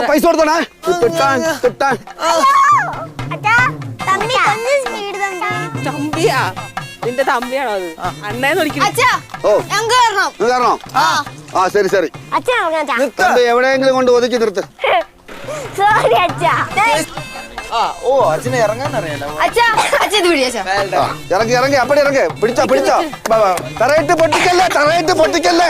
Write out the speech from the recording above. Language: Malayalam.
പൈസ കൊടുത്തോണേ. തമ്പിയാ നിന്റെ തമ്പിയാണോ അത്? അണ്ണേന്ന് വിളിക്കുന്നു. ആ ശരി ശരി. എവിടെയെങ്കിലും കൊണ്ട് ഒതുക്കി നിർത്ത്. അച്ഛനെ ഇറങ്ങാൻ അറിയാലോ. ഇറങ്ങി അപ്പടി ഇറങ്ങി. പിടിച്ചോ തറയിട്ട് പൊട്ടിക്കല്ലേ.